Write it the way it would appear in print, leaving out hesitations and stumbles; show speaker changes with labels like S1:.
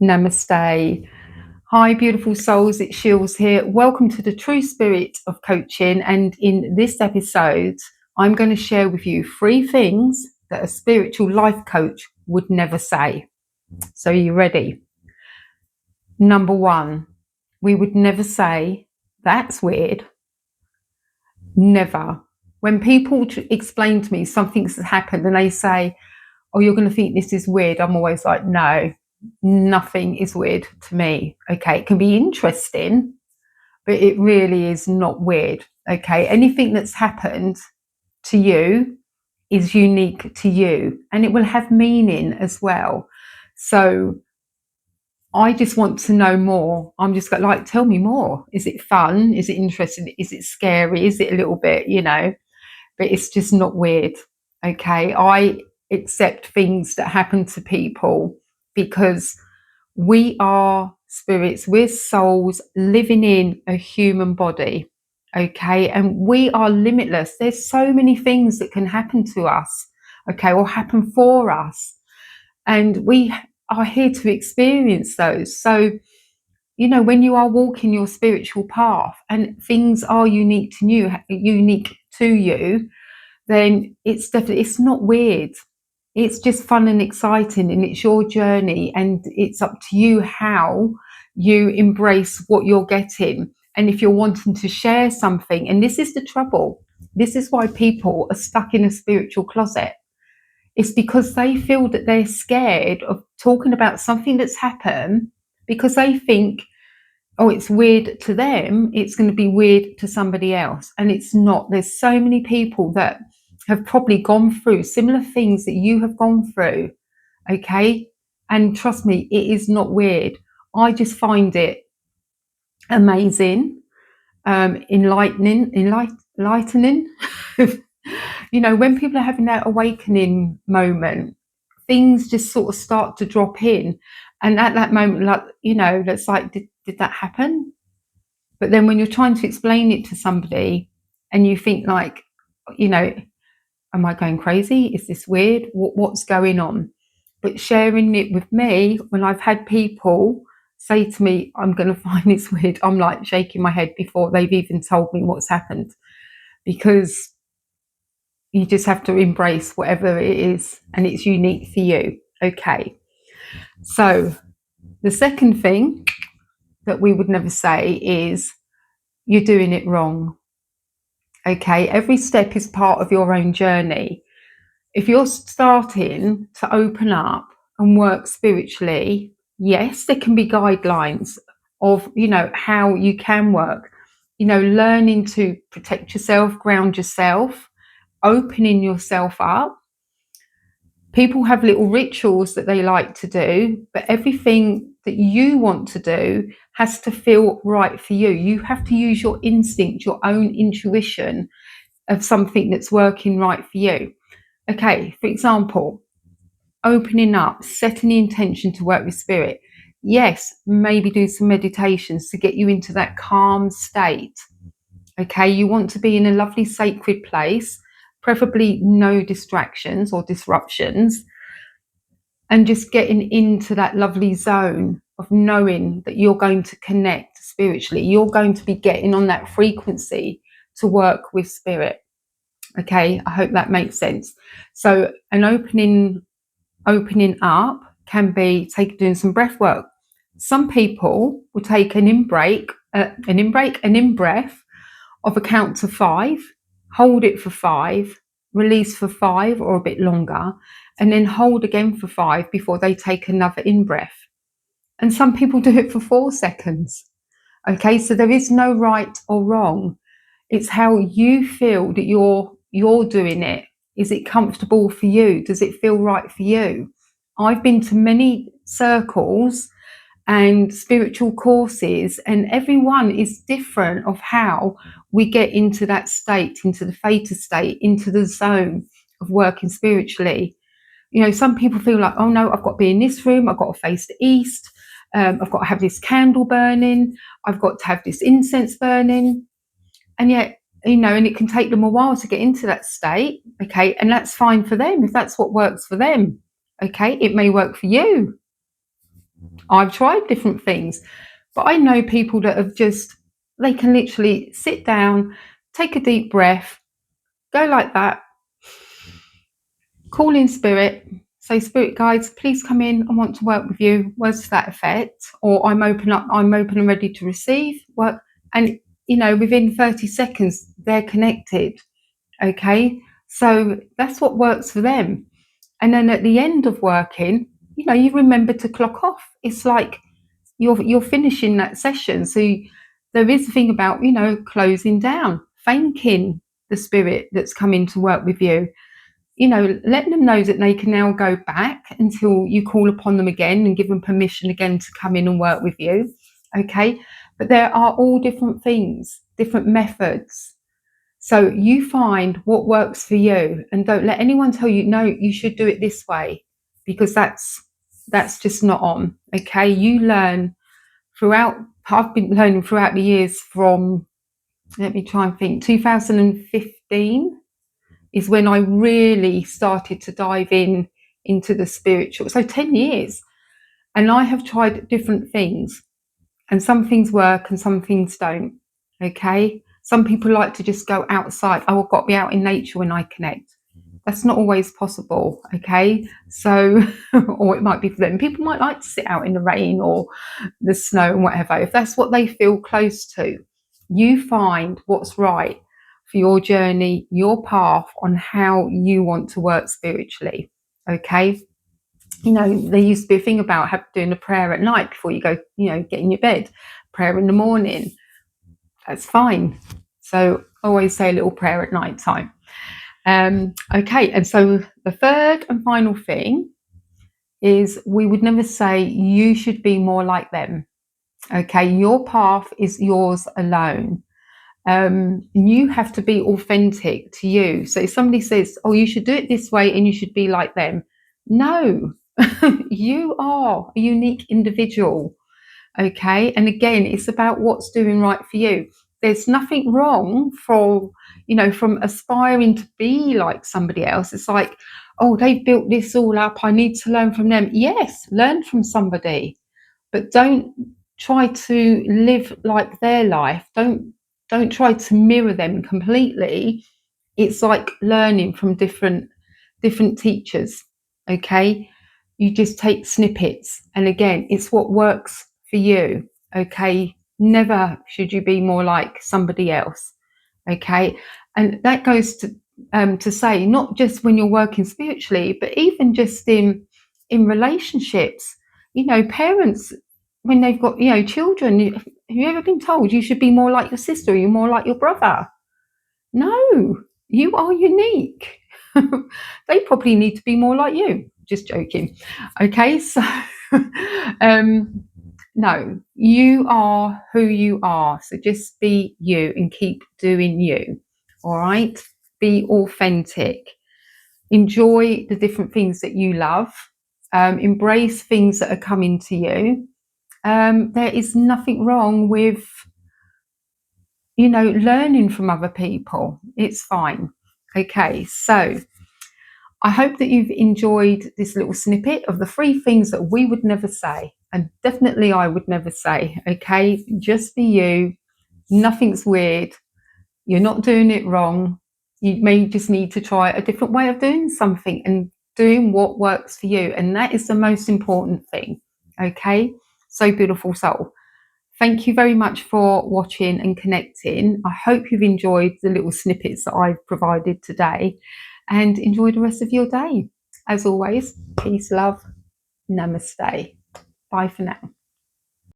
S1: Namaste. Hi, beautiful souls. It's Shills here. Welcome to the True Spirit of Coaching. And in this episode, I'm going to share with you 3 things that a spiritual life coach would never say. So, are you ready? Number 1, we would never say, "That's weird." Never. When people explain to me something's happened and they say, "Oh, you're going to think this is weird," I'm always like, no, nothing is weird to me. Okay, it can be interesting, but it really is not weird. Okay, anything that's happened to you is unique to you and it will have meaning as well. So I just want to know more. I'm just like, tell me more. Is it fun? Is it interesting? Is it scary? Is it a little bit, but it's just not weird. Okay, I accept things that happen to people because we are spirits, we're souls living in a human body. Okay, and we are limitless. There's so many things that can happen to us, okay, or happen for us, and we are here to experience those. So when you are walking your spiritual path and things are unique to you, then it's not weird. It's just fun and exciting, and it's your journey, and it's up to you how you embrace what you're getting. And if you're wanting to share something, and this is the trouble, this is why people are stuck in a spiritual closet. It's because they feel that they're scared of talking about something that's happened because they think, oh, it's weird to them, it's going to be weird to somebody else. And it's not. There's so many people that have probably gone through similar things that you have gone through. Okay. And trust me, it is not weird. I just find it amazing, enlightening. When people are having that awakening moment, things just sort of start to drop in. And at that moment, that's like, did that happen? But then when you're trying to explain it to somebody and you think like, am I going crazy? Is this weird? What's going on? But sharing it with me, when I've had people say to me, I'm going to find this weird, I'm like shaking my head before they've even told me what's happened, because you just have to embrace whatever it is and it's unique for you. Okay. So the second thing that we would never say is, you're doing it wrong. Okay, every step is part of your own journey. If you're starting to open up and work spiritually, yes, there can be guidelines of, how you can work, learning to protect yourself, ground yourself, opening yourself up. People have little rituals that they like to do, but everything that you want to do has to feel right for you. You have to use your instinct, your own intuition of something that's working right for you. Okay, for example, opening up, setting the intention to work with spirit. Yes, maybe do some meditations to get you into that calm state. Okay, you want to be in a lovely sacred place, preferably no distractions or disruptions, and just getting into that lovely zone of knowing that you're going to connect spiritually. You're going to be getting on that frequency to work with spirit. Okay, I hope that makes sense. So an opening up can be doing some breath work. Some people will take an in-breath of a count to 5, hold it for 5, release for 5 or a bit longer, and then hold again for 5 before they take another in-breath. And some people do it for 4 seconds. Okay, so there is no right or wrong. It's how you feel that you're doing it. Is it comfortable for you? Does it feel right for you? I've been to many circles and spiritual courses, and everyone is different of how we get into that state, into the theta state, into the zone of working spiritually. Some people feel like, oh no, I've got to be in this room, I've got to face the east, I've got to have this candle burning, I've got to have this incense burning. And yet, and it can take them a while to get into that state. Okay, and that's fine for them if that's what works for them. Okay, it may work for you, I've tried different things, but I know people that have just, they can literally sit down, take a deep breath, go like that, call in spirit, say, spirit guides, please come in. I want to work with you. Words to that effect. Or I'm open and ready to receive work. And, within 30 seconds, they're connected. Okay. So that's what works for them. And then at the end of working, you remember to clock off. It's like you're finishing that session. So there is a thing about, closing down, thanking the spirit that's come in to work with you, letting them know that they can now go back until you call upon them again and give them permission again to come in and work with you. Okay. But there are all different things, different methods. So you find what works for you, and don't let anyone tell you, no, you should do it this way, because that's just not on. Okay. You learn throughout, I've been learning throughout the years from, let me try and think, 2015 is when I really started to dive into the spiritual. So 10 years. And I have tried different things, and some things work and some things don't. Okay. Some people like to just go outside. Oh, I've got to be out in nature when I connect. That's not always possible. Okay. So, or it might be for them. People might like to sit out in the rain or the snow and whatever. If that's what they feel close to, you find what's right for your journey, your path on how you want to work spiritually. Okay. There used to be a thing about doing a prayer at night before you go, get in your bed, prayer in the morning. That's fine. So always say a little prayer at night time. Okay. And so the third and final thing is, we would never say you should be more like them. Okay. Your path is yours alone. You have to be authentic to you. So if somebody says, oh, you should do it this way and you should be like them. No, you are a unique individual. Okay. And again, it's about what's doing right for you. There's nothing wrong from aspiring to be like somebody else. It's like, oh, they've built this all up, I need to learn from them. Yes, learn from somebody, but don't try to live like their life. Don't try to mirror them completely. It's like learning from different teachers. Okay. You just take snippets, and again, it's what works for you. Okay. Never should you be more like somebody else. Okay. And that goes to say, not just when you're working spiritually, but even just in relationships. Parents, when they've got children, have you ever been told you should be more like your sister, or you're more like your brother? No, you are unique. They probably need to be more like you. Just joking. Okay, so no, you are who you are. So just be you and keep doing you. All right, be authentic. Enjoy the different things that you love. Embrace things that are coming to you. There is nothing wrong with learning from other people. It's fine. Okay, so I hope that you've enjoyed this little snippet of the 3 things that we would never say, and definitely I would never say. Okay, just be you. Nothing's weird. You're not doing it wrong. You may just need to try a different way of doing something and doing what works for you, and that is the most important thing. Okay, so beautiful soul. Thank you very much for watching and connecting. I hope you've enjoyed the little snippets that I've provided today, and enjoy the rest of your day. As always, peace, love, namaste. Bye for now.